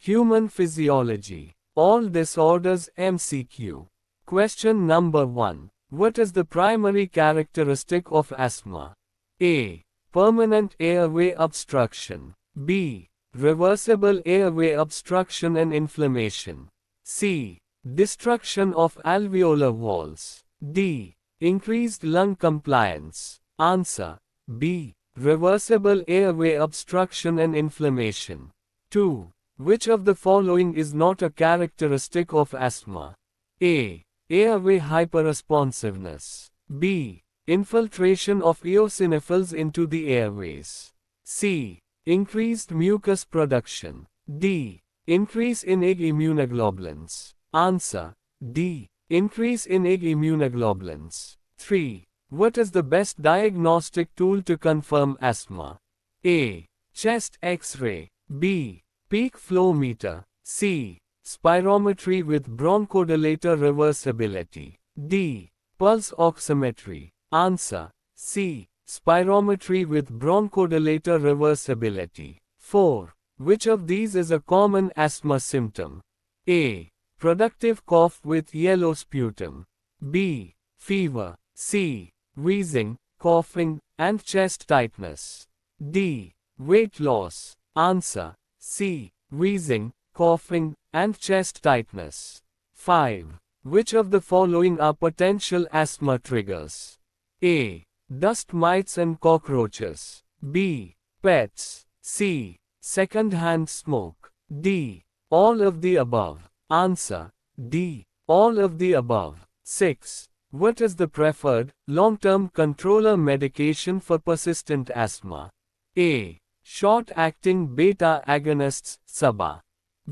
Human physiology. All disorders MCQ. Question number 1. What is the primary characteristic of asthma? A. Permanent airway obstruction. B. Reversible airway obstruction and inflammation. C. Destruction of alveolar walls. D. Increased lung compliance. Answer. B. Reversible airway obstruction and inflammation. 2. Which of the following is not a characteristic of asthma? A. Airway hyperresponsiveness. B. Infiltration of eosinophils into the airways. C. Increased mucus production. D. Increase in egg immunoglobulins. Answer. D. Increase in egg immunoglobulins. 3. What is the best diagnostic tool to confirm asthma? A. Chest X-ray. B. Peak flow meter. C. Spirometry with bronchodilator reversibility. D. Pulse oximetry. Answer. C. Spirometry with bronchodilator reversibility. 4. Which of these is a common asthma symptom? A. Productive cough with yellow sputum. B. Fever. C. Wheezing, coughing, and chest tightness. D. Weight loss. Answer. C. Wheezing, coughing, and chest tightness. 5. Which of the following are potential asthma triggers? A. Dust mites and cockroaches. B. Pets. C. Second-hand smoke. D. All of the above. Answer. D. All of the above. 6. What is the preferred, long-term controller medication for persistent asthma? A. Short-acting beta agonists, SABA.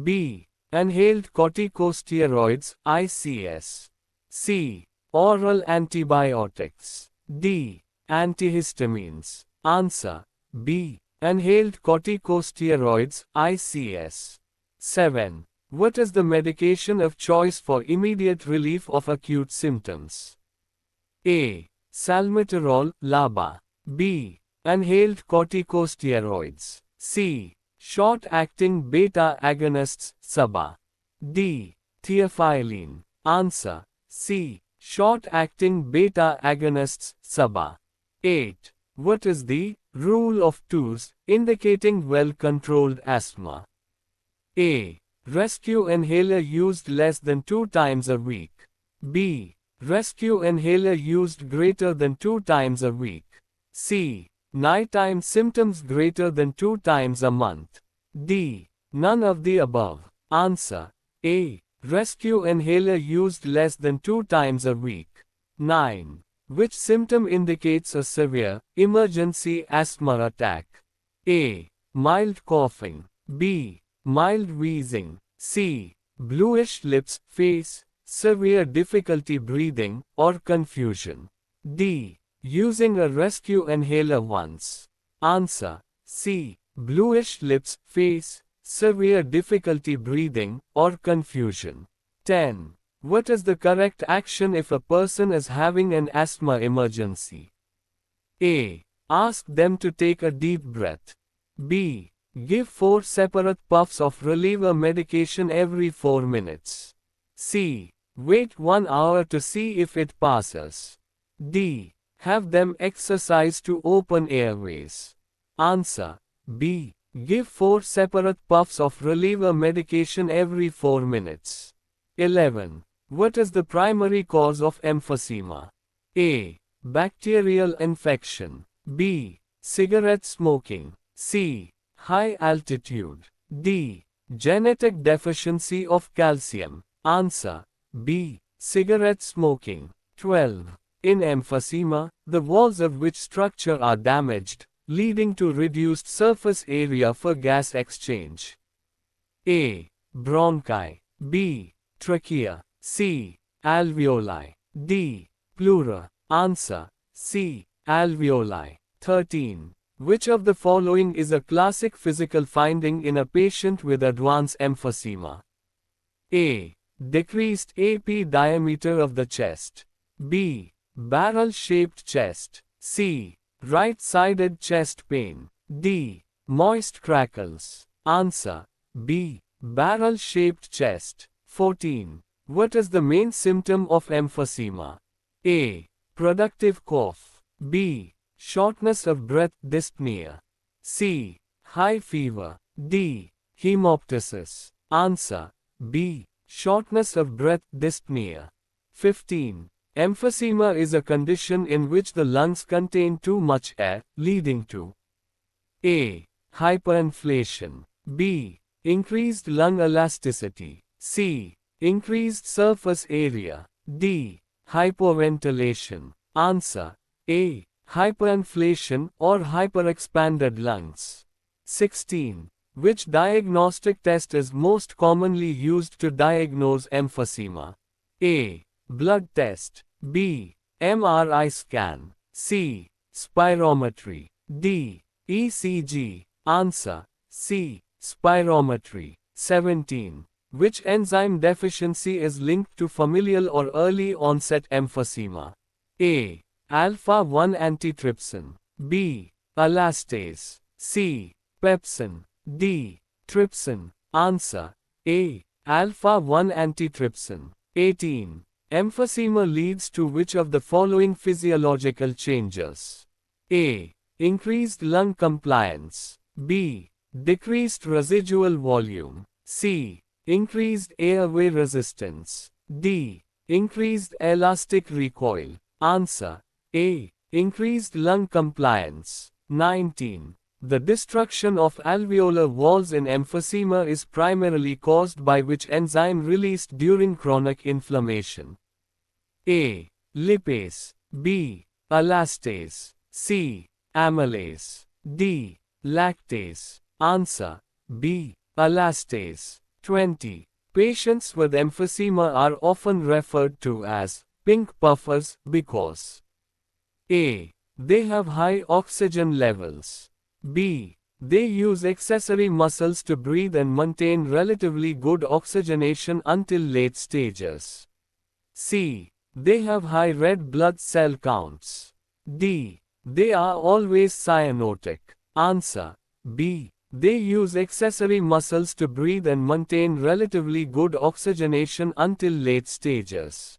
B. Inhaled corticosteroids, ICS. C. Oral antibiotics. D. Antihistamines. Answer. B. Inhaled corticosteroids, ICS. 7. What is the medication of choice for immediate relief of acute symptoms? A. Salmeterol, LABA. B. Inhaled corticosteroids. C. Short-acting beta agonists, SABA. D. Theophylline. Answer. C. Short-acting beta agonists, SABA. 8. What is the rule of twos indicating well-controlled asthma? A. Rescue inhaler used less than 2 times a week. B. Rescue inhaler used greater than 2 times a week. C. Nighttime symptoms greater than 2 times a month. D. None of the above. Answer. A. Rescue inhaler used less than 2 times a week. 9. Which symptom indicates a severe, emergency asthma attack? A. Mild coughing. B. Mild wheezing. C. Bluish lips, face, severe difficulty breathing, or confusion. D. Using a rescue inhaler once. Answer. C. Bluish lips, face, severe difficulty breathing, or confusion. 10. What is the correct action if a person is having an asthma emergency? A. Ask them to take a deep breath. B. Give 4 separate puffs of reliever medication every 4 minutes. C. Wait 1 hour to see if it passes. D. Have them exercise to open airways. Answer. B. Give 4 separate puffs of reliever medication every 4 minutes. 11. What is the primary cause of emphysema? A. Bacterial infection. B. Cigarette smoking. C. High altitude. D. Genetic deficiency of calcium. Answer. B. Cigarette smoking. 12. In emphysema, the walls of which structure are damaged, leading to reduced surface area for gas exchange? A. Bronchi. B. Trachea. C. Alveoli. D. Pleura. Answer. C. Alveoli. 13. Which of the following is a classic physical finding in a patient with advanced emphysema? A. Decreased AP diameter of the chest. B. Barrel-shaped chest. C. Right-sided chest pain. D. Moist crackles. Answer. B. Barrel-shaped chest. 14. What is the main symptom of emphysema? A. Productive cough. B. Shortness of breath dyspnea. C. High fever. D. Hemoptysis. Answer. B. Shortness of breath dyspnea. 15. Emphysema is a condition in which the lungs contain too much air, leading to A. Hyperinflation. B. Increased lung elasticity. C. Increased surface area. D. Hypoventilation. Answer. A. Hyperinflation or hyperexpanded lungs. 16. Which diagnostic test is most commonly used to diagnose emphysema? A. Blood test. B. MRI scan. C. Spirometry. D. ECG. Answer. C. Spirometry. 17. Which enzyme deficiency is linked to familial or early onset emphysema? A. Alpha-1 antitrypsin. B. Elastase. C. Pepsin. D. Trypsin. Answer. A. Alpha-1 antitrypsin. 18. Emphysema leads to which of the following physiological changes? A. Increased lung compliance. B. Decreased residual volume. C. Increased airway resistance. D. Increased elastic recoil. Answer. A. Increased lung compliance. 19. The destruction of alveolar walls in emphysema is primarily caused by which enzyme released during chronic inflammation? A. Lipase. B. Elastase. C. Amylase. D. Lactase. Answer. B. Elastase. 20. Patients with emphysema are often referred to as pink puffers because A. They have high oxygen levels. B. They use accessory muscles to breathe and maintain relatively good oxygenation until late stages. C. They have high red blood cell counts. D. They are always cyanotic. Answer. B. They use accessory muscles to breathe and maintain relatively good oxygenation until late stages.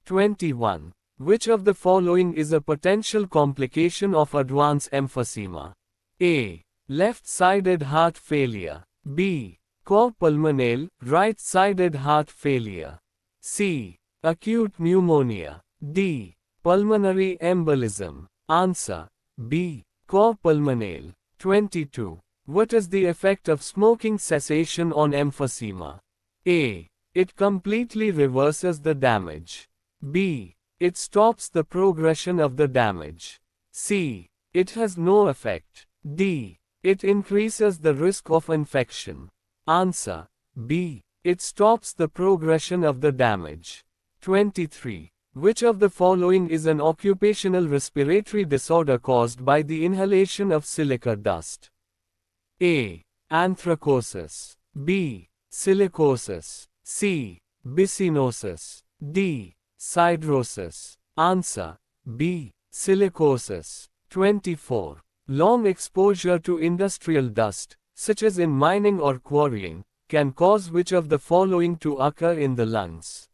21. Which of the following is a potential complication of advanced emphysema? A. Left-sided heart failure. B. Cor pulmonale, right-sided heart failure. C. Acute pneumonia. D. Pulmonary embolism. Answer. B. Cor pulmonale. 22. What is the effect of smoking cessation on emphysema? A. It completely reverses the damage. B. It stops the progression of the damage. C. It has no effect. D. It increases the risk of infection. Answer. B. It stops the progression of the damage. 23. Which of the following is an occupational respiratory disorder caused by the inhalation of silica dust? A. Anthracosis. B. Silicosis. C. Bicyanosis. D. Sidrosis. Answer. B. Silicosis. 24. Long exposure to industrial dust, such as in mining or quarrying, can cause which of the following to occur in the lungs?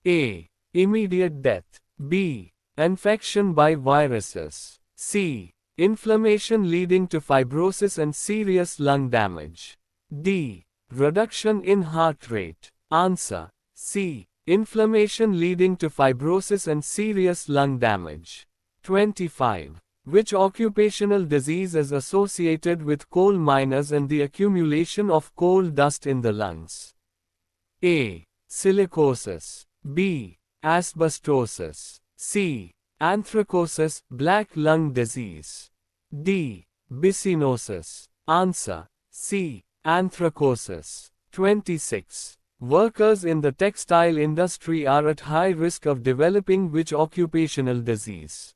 A. Immediate death. B. Infection by viruses. C. Inflammation leading to fibrosis and serious lung damage. D. Reduction in heart rate. Answer. C. Inflammation leading to fibrosis and serious lung damage. 25. Which occupational disease is associated with coal miners and the accumulation of coal dust in the lungs? A. Silicosis. B. Asbestosis. C. Anthracosis, black lung disease. D. Bicyanosis. Answer. C. Anthracosis. 26. Workers in the textile industry are at high risk of developing which occupational disease?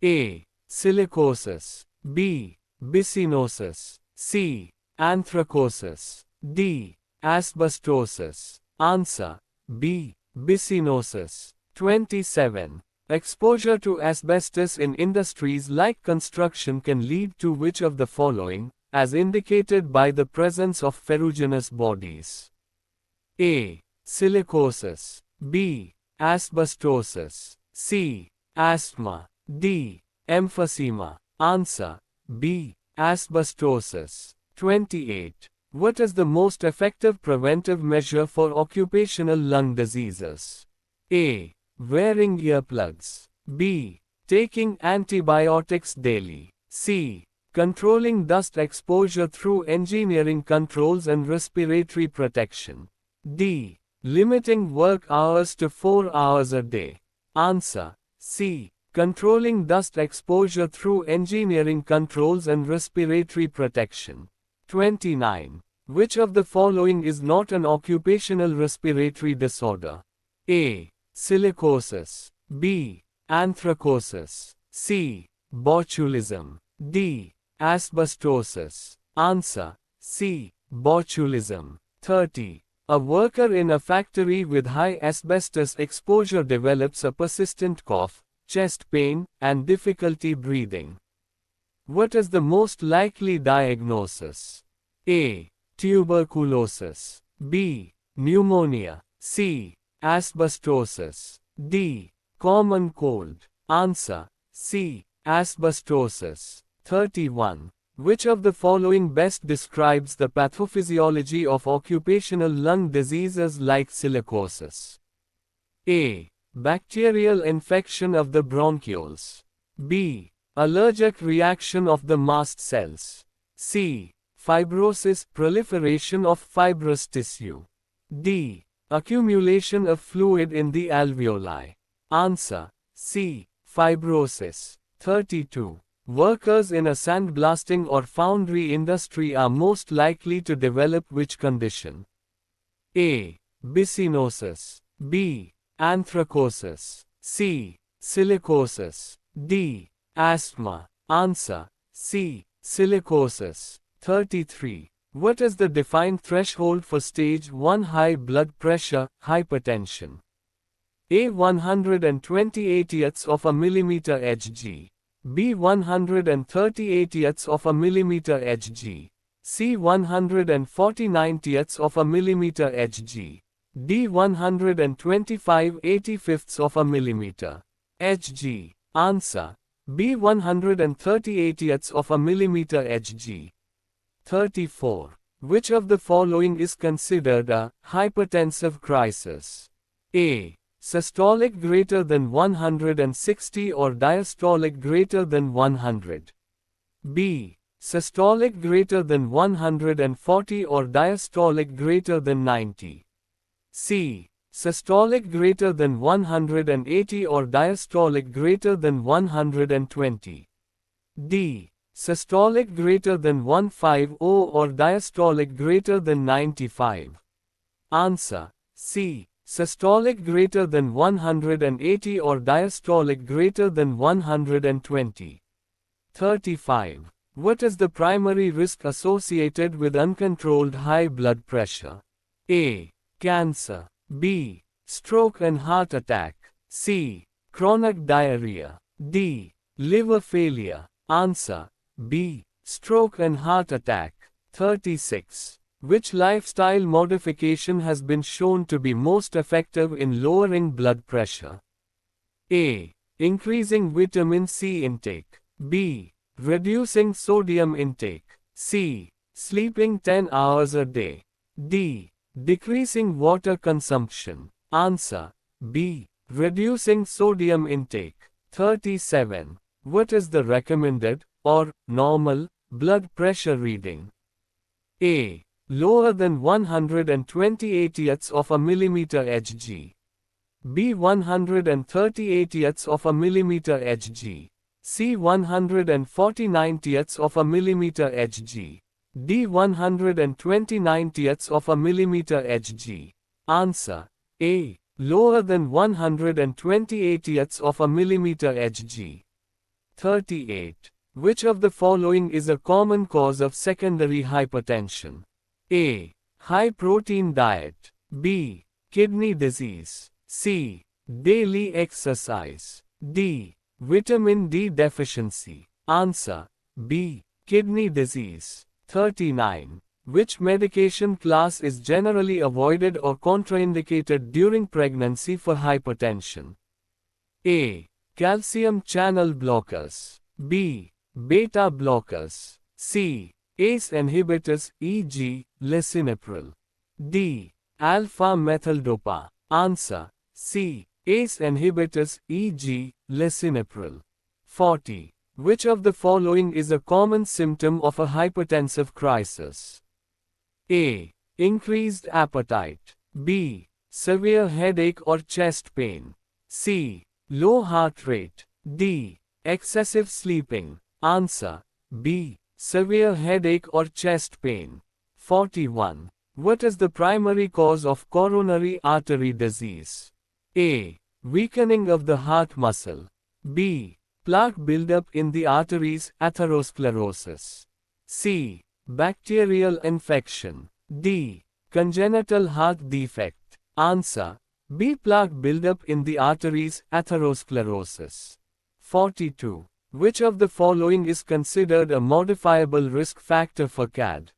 A. Silicosis. B. Bicyanosis. C. Anthracosis. D. Asbestosis. Answer. B. Bicyanosis. 27. Exposure to asbestos in industries like construction can lead to which of the following? as indicated by the presence of ferruginous bodies? A. Silicosis. B. Asbestosis. C. Asthma. D. Emphysema. Answer. B. Asbestosis. 28. What is the most effective preventive measure for occupational lung diseases? A. Wearing earplugs. B. Taking antibiotics daily. C. Controlling dust exposure through engineering controls and respiratory protection. D. Limiting work hours to 4 hours a day. Answer. C. Controlling dust exposure through engineering controls and respiratory protection. 29. Which of the following is not an occupational respiratory disorder? A. Silicosis. B. Anthracosis. C. Botulism. D. Asbestosis. Answer. C. Botulism. 30. A worker in a factory with high asbestos exposure develops a persistent cough, chest pain, and difficulty breathing. What is the most likely diagnosis? A. Tuberculosis. B. Pneumonia. C. Asbestosis. D. Common cold. Answer. C. Asbestosis. 31. Which of the following best describes the pathophysiology of occupational lung diseases like silicosis? A. Bacterial infection of the bronchioles. B. Allergic reaction of the mast cells. C. Fibrosis, proliferation of fibrous tissue. D. Accumulation of fluid in the alveoli. Answer. C. Fibrosis. 32. Workers in a sandblasting or foundry industry are most likely to develop which condition? A. Bicyanosis. B. Anthracosis. C. Silicosis. D. Asthma. Answer. C. Silicosis. 33. What is the defined threshold for stage 1 high blood pressure, hypertension? A. 120/80ths of a millimeter Hg. B. 130/80ths of a millimeter Hg. C. 149/80ths of a millimeter Hg. D. 125/85ths of a millimeter Hg. Answer. B. 130/80ths of a millimeter Hg. 34. Which of the following is considered a hypertensive crisis? A. Systolic greater than 160 or diastolic greater than 100. B. Systolic greater than 140 or diastolic greater than 90. C. Systolic greater than 180 or diastolic greater than 120. D. Systolic greater than 150 or diastolic greater than 95. Answer. C. Systolic greater than 180 or diastolic greater than 120. 35. What is the primary risk associated with uncontrolled high blood pressure? A. Cancer. B. Stroke and heart attack. C. Chronic diarrhea. D. Liver failure. Answer. B. Stroke and heart attack. 36. Which lifestyle modification has been shown to be most effective in lowering blood pressure? A. Increasing vitamin C intake. B. Reducing sodium intake. C. Sleeping 10 hours a day. D. Decreasing water consumption. Answer. B. Reducing sodium intake. 37. What is the recommended, or normal, blood pressure reading? A. Lower than 120/80ths of a millimeter Hg. B. 130/80ths of a millimeter Hg. C. 149/80ths of a millimeter Hg. D. 129/80ths of a millimeter Hg. Answer. A. Lower than 120/80ths of a millimeter Hg. 38. Which of the following is a common cause of secondary hypertension? A. High protein diet. B. Kidney disease. C. Daily exercise. D. Vitamin D deficiency. Answer. B. Kidney disease. 39. Which medication class is generally avoided or contraindicated during pregnancy for hypertension? A. Calcium channel blockers. B. Beta blockers. C. ACE inhibitors e.g. lisinopril. D. Alpha methyl-dopa. Answer. C. ACE inhibitors e.g. lisinopril. 40. Which of the following is a common symptom of a hypertensive crisis? A. Increased appetite. B. Severe headache or chest pain. C. Low heart rate. D. Excessive sleeping. Answer. B. Severe headache or chest pain. 41. What is the primary cause of coronary artery disease? A. Weakening of the heart muscle. B. Plaque buildup in the arteries, atherosclerosis. C. Bacterial infection. D. Congenital heart defect. Answer. B. Plaque buildup in the arteries, atherosclerosis. 42. Which of the following is considered a modifiable risk factor for CAD?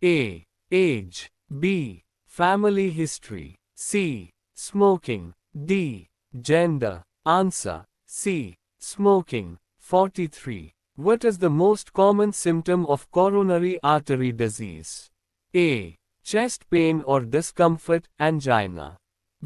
A. Age. B. Family history. C. Smoking. D. Gender. Answer. C. Smoking. 43. What is the most common symptom of coronary artery disease? A. Chest pain or discomfort, angina.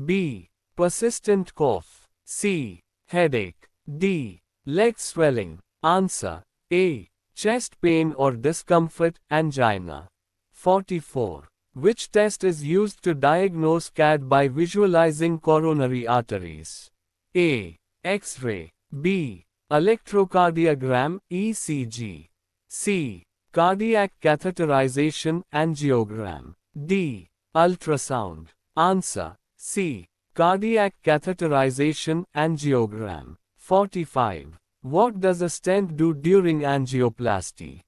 B. Persistent cough. C. Headache. D. Leg swelling. Answer. A. Chest pain or discomfort, angina. 44. Which test is used to diagnose CAD by visualizing coronary arteries? A. X-ray. B. Electrocardiogram, ECG. C. Cardiac catheterization, angiogram. D. Ultrasound. Answer. C. Cardiac catheterization, angiogram. 45. What does a stent do during angioplasty?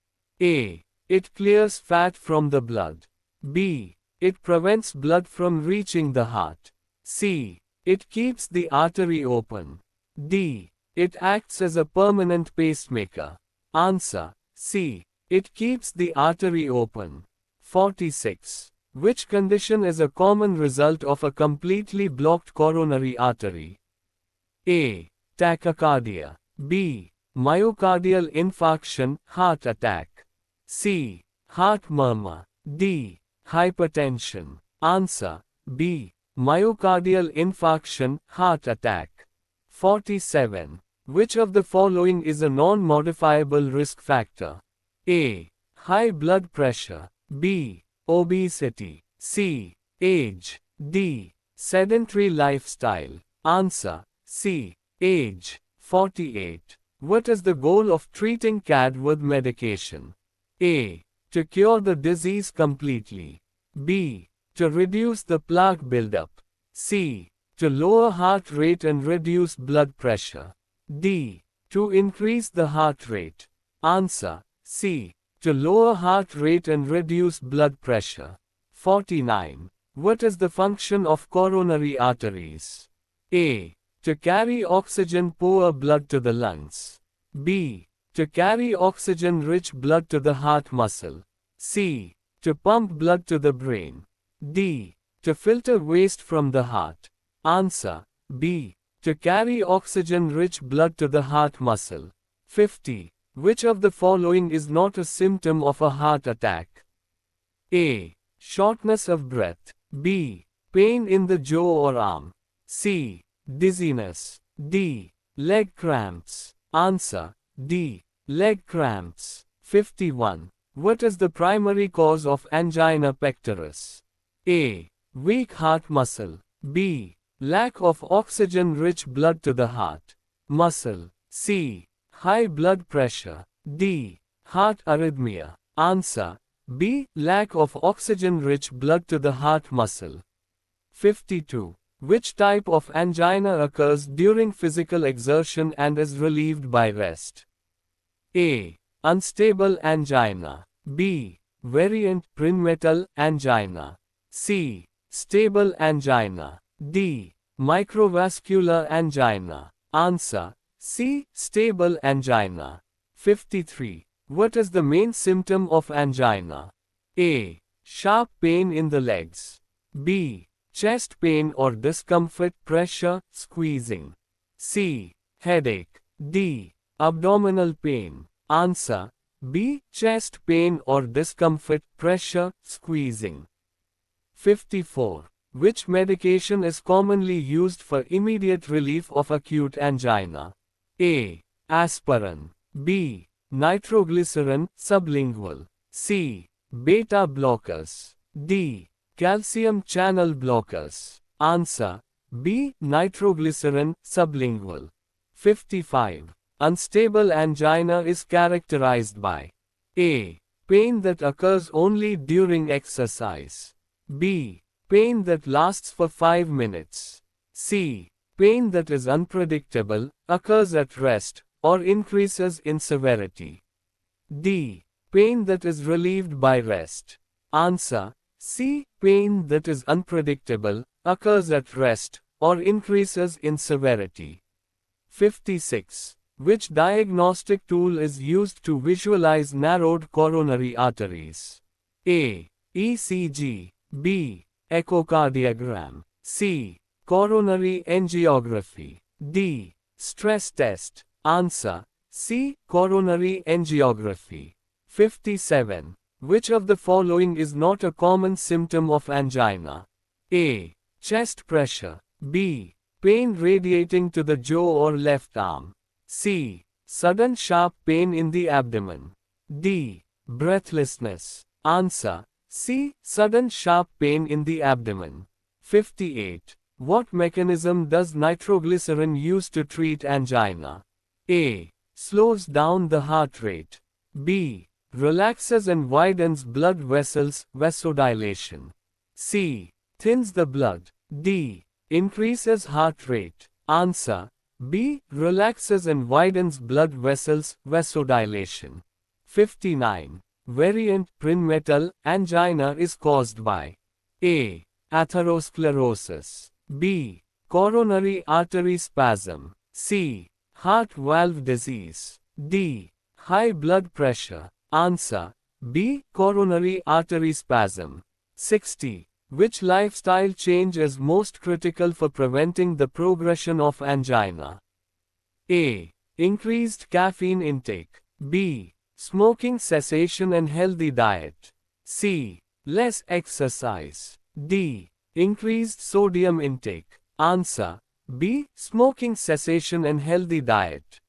A. It clears fat from the blood. B. It prevents blood from reaching the heart. C. It keeps the artery open. D. It acts as a permanent pacemaker. Answer. C. It keeps the artery open. 46. Which condition is a common result of a completely blocked coronary artery? A. Tachycardia. B. Myocardial infarction, heart attack. C. Heart murmur. D. Hypertension. Answer. B. Myocardial infarction, heart attack. 47. Which of the following is a non-modifiable risk factor? A. High blood pressure. B. Obesity. C. Age. D. Sedentary lifestyle. Answer. C. Age. 48. What is the goal of treating CAD with medication? A. To cure the disease completely. B. To reduce the plaque buildup. C. To lower heart rate and reduce blood pressure. D. To increase the heart rate. Answer. C. To lower heart rate and reduce blood pressure. 49. What is the function of coronary arteries? A. To carry oxygen-poor blood to the lungs. B. To carry oxygen-rich blood to the heart muscle. C. To pump blood to the brain. D. To filter waste from the heart. Answer. B. To carry oxygen-rich blood to the heart muscle. 50. Which of the following is not a symptom of a heart attack? A. Shortness of breath. B. Pain in the jaw or arm. C. Dizziness. D. Leg cramps. Answer. D. Leg cramps. 51. What is the primary cause of angina pectoris? A. Weak heart muscle. B. Lack of oxygen-rich blood to the heart muscle. C. High blood pressure. D. Heart arrhythmia. Answer. B. Lack of oxygen-rich blood to the heart muscle. 52. Which type of angina occurs during physical exertion and is relieved by rest? A. Unstable angina. B. Variant prenatal angina. C. Stable angina. D. Microvascular angina. Answer. C. Stable angina. 53. What is the main symptom of angina? A. Sharp pain in the legs. B. Chest pain or discomfort, pressure, squeezing. C. Headache. D. Abdominal pain. Answer. B. Chest pain or discomfort, pressure, squeezing. 54. Which medication is commonly used for immediate relief of acute angina? A. Aspirin. B. Nitroglycerin, sublingual. C. Beta blockers. D. Calcium channel blockers. Answer. B. Nitroglycerin, sublingual. 55. Unstable angina is characterized by A. Pain that occurs only during exercise. B. Pain that lasts for 5 minutes. C. Pain that is unpredictable, occurs at rest, or increases in severity. D. Pain that is relieved by rest. Answer. C. Pain that is unpredictable, occurs at rest, or increases in severity. 56. Which diagnostic tool is used to visualize narrowed coronary arteries? A. ECG. B. Echocardiogram. C. Coronary angiography. D. Stress test. Answer. C. Coronary angiography. 57. Which of the following is not a common symptom of angina? A. Chest pressure. B. Pain radiating to the jaw or left arm. C. Sudden sharp pain in the abdomen. D. Breathlessness. Answer. C. Sudden sharp pain in the abdomen. 58. What mechanism does nitroglycerin use to treat angina? A. Slows down the heart rate. B. Relaxes and widens blood vessels, vasodilation. C. Thins the blood. D. Increases heart rate. Answer. B. Relaxes and widens blood vessels, vasodilation. 59. Variant prenatal angina is caused by A. Atherosclerosis. B. Coronary artery spasm. C. Heart valve disease. D. High blood pressure. Answer. B. Coronary artery spasm. 60. Which lifestyle change is most critical for preventing the progression of angina? A. Increased caffeine intake. B. Smoking cessation and healthy diet. C. Less exercise. D. Increased sodium intake. Answer. B. Smoking cessation and healthy diet.